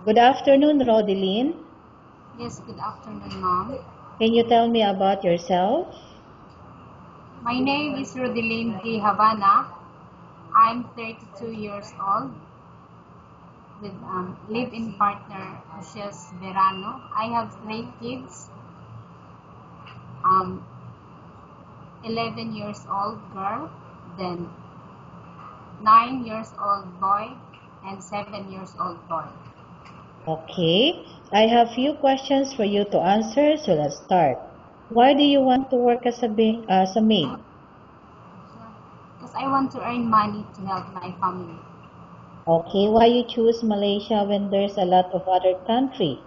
Good afternoon, Rodeline. Yes, good afternoon, ma'am. Can you tell me about yourself? My name is Rodeline D. Havana. I'm 32 years old with live-in partner, Mrs. Verano. I have 3 kids, um, 11 years old girl, then 9 years old boy, and 7 years old boy. Okay, I have few questions for you to answer, so let's start. Why do you want to work as a maid? Because I want to earn money to help my family. Okay, why you choose Malaysia when there's a lot of other country?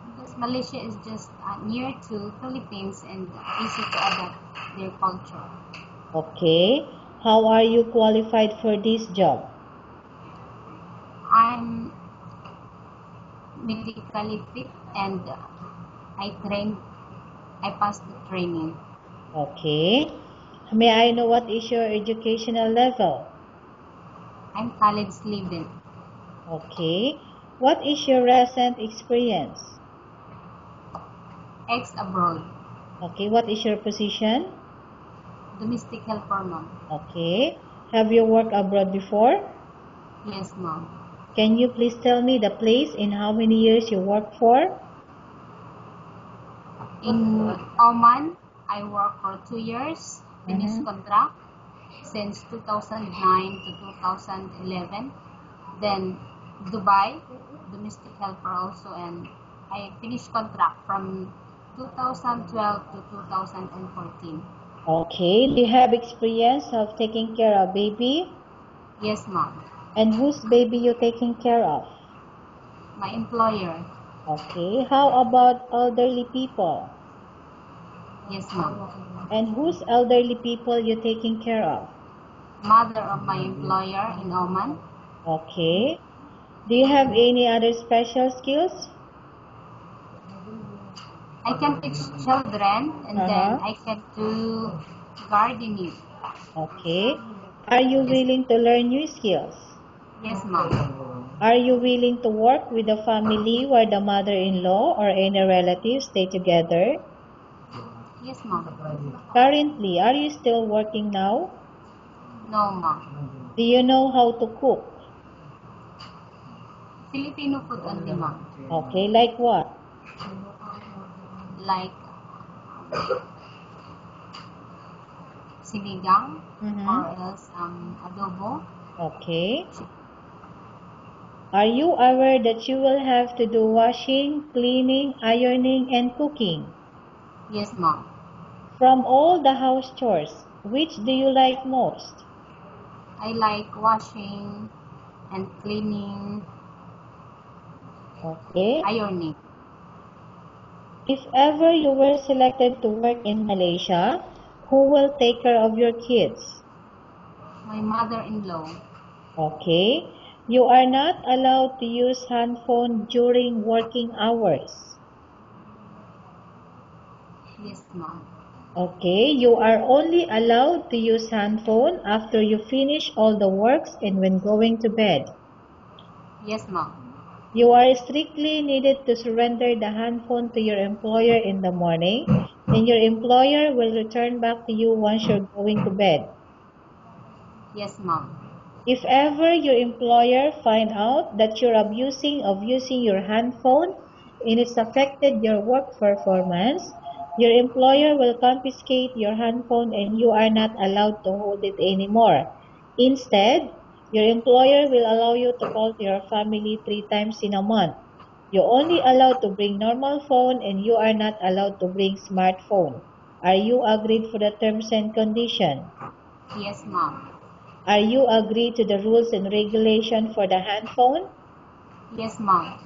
Because Malaysia is just near to Philippines and easy to adapt their culture. Okay, how are you qualified for this job? I'm medically fit and I passed the training. Okay, may I know what is your educational level? I'm college level. Okay, what is your recent experience? Ex abroad. Okay, what is your position? Domestic helper, ma'am. Okay, have you worked abroad before? Yes, ma'am. Can you please tell me the place and how many years you worked for? In Oman, I worked for 2 years, finished contract since 2009 to 2011. Then Dubai, domestic helper also, and I finished contract from 2012 to 2014. Okay, do you have experience of taking care of baby? Yes, ma'am. And whose baby you taking care of? My employer. Okay, how about elderly people? Yes, ma'am. And whose elderly people you taking care of? Mother of my employer in Oman. Okay, do you have any other special skills? I can teach children and then I can do gardening. Okay, are you willing to learn new skills? Yes, ma'am. Are you willing to work with a family where the mother-in-law or any relatives stay together? Yes, ma'am. Currently, are you still working now? No, ma'am. Do you know how to cook? Filipino food only, ma'am. Okay, like what? Like sinigang or else adobo. Okay. Are you aware that you will have to do washing, cleaning, ironing, and cooking? Yes, ma'am. From all the house chores, which do you like most? I like washing and cleaning, Okay. ironing. If ever you were selected to work in Malaysia, who will take care of your kids? My mother-in-law. Okay. You are not allowed to use handphone during working hours. Yes, ma'am. Okay. You are only allowed to use handphone after you finish all the works and when going to bed. Yes, ma'am. You are strictly needed to surrender the handphone to your employer in the morning, and your employer will return back to you once you're going to bed. Yes, ma'am. If ever your employer find out that you're abusing of using your handphone and it's affected your work performance, your employer will confiscate your handphone and you are not allowed to hold it anymore. Instead, your employer will allow you to call to your family 3 times in a month. You're only allowed to bring normal phone and you are not allowed to bring smartphone. Are you agreed for the terms and condition? Yes, ma'am. Are you agreed to the rules and regulation for the handphone? Yes, ma'am.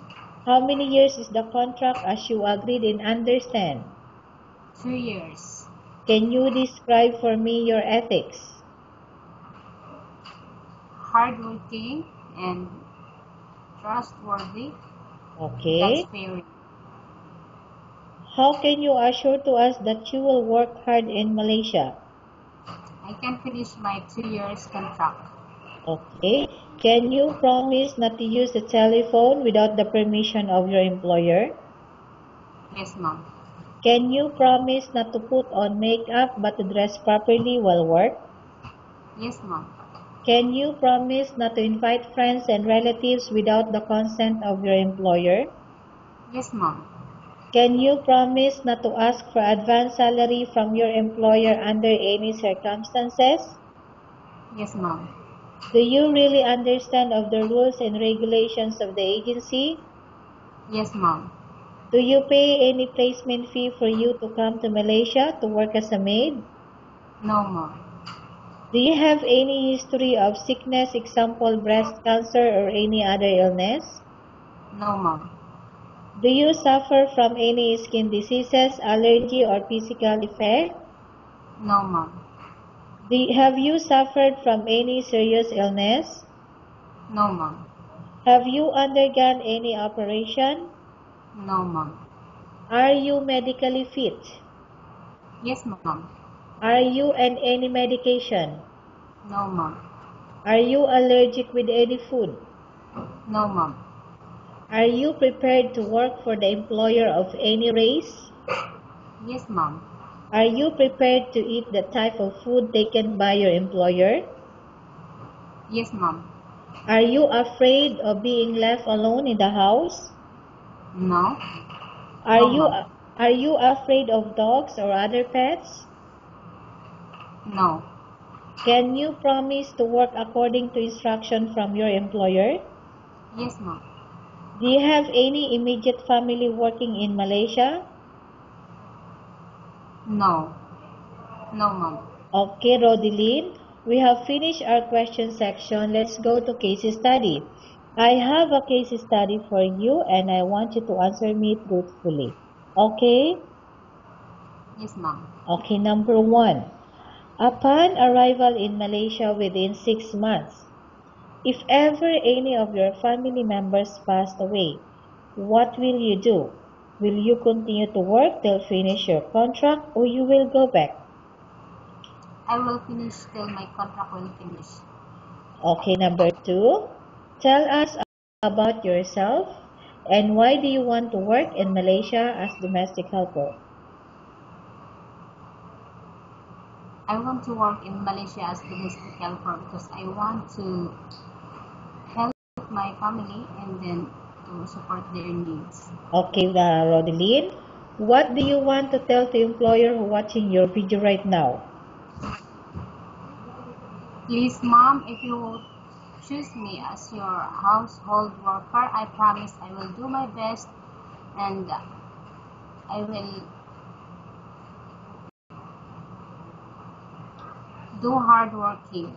How many years is the contract as you agreed and understand? 2 years. Can you describe for me your ethics? Hardworking and trustworthy. Okay. Transparent. How can you assure to us that you will work hard in Malaysia? I can finish my 2 years contract. Okay. Can you promise not to use the telephone without the permission of your employer? Yes, ma'am. Can you promise not to put on makeup but to dress properly while work? Yes, ma'am. Can you promise not to invite friends and relatives without the consent of your employer? Yes, ma'am. Can you promise not to ask for advance salary from your employer under any circumstances? Yes, ma'am. Do you really understand of the rules and regulations of the agency? Yes, ma'am. Do you pay any placement fee for you to come to Malaysia to work as a maid? No, ma'am. Do you have any history of sickness, example breast cancer or any other illness? No, ma'am. Do you suffer from any skin diseases, allergy or physical defect? No, ma'am. Have you suffered from any serious illness? No, ma'am. Have you undergone any operation? No, ma'am. Are you medically fit? Yes, ma'am. Are you on any medication? No, ma'am. Are you allergic with any food? No, ma'am. Are you prepared to work for the employer of any race? Yes, ma'am. Are you prepared to eat the type of food taken by your employer? Yes, ma'am. Are you afraid of being left alone in the house? No. Are No, you ma'am. are you afraid of dogs or other pets? No. Can you promise to work according to instruction from your employer? Yes, ma'am. Do you have any immediate family working in Malaysia? No. No, ma'am. Okay, Rodeline, we have finished our question section. Let's go to case study. I have a case study for you and I want you to answer me truthfully. Okay? Yes, ma'am. Okay, number 1. Upon arrival in Malaysia within 6 months, if ever any of your family members passed away, what will you do? Will you continue to work till finish your contract or you will go back? I will finish till my contract will finish. Okay, number 2. Tell us about yourself and why do you want to work in Malaysia as domestic helper? I want to work in Malaysia as domestic helper because I want to help my family and then to support their needs. Okay, Rodeline, what do you want to tell the employer who watching your video right now? Please, ma'am, if you choose me as your household worker, I promise I will do my best and I will do hard working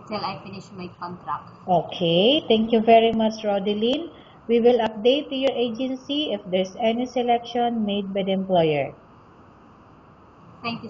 till I finish my contract. Okay, thank you very much, Rodeline. We will update to your agency if there's any selection made by the employer. Thank you.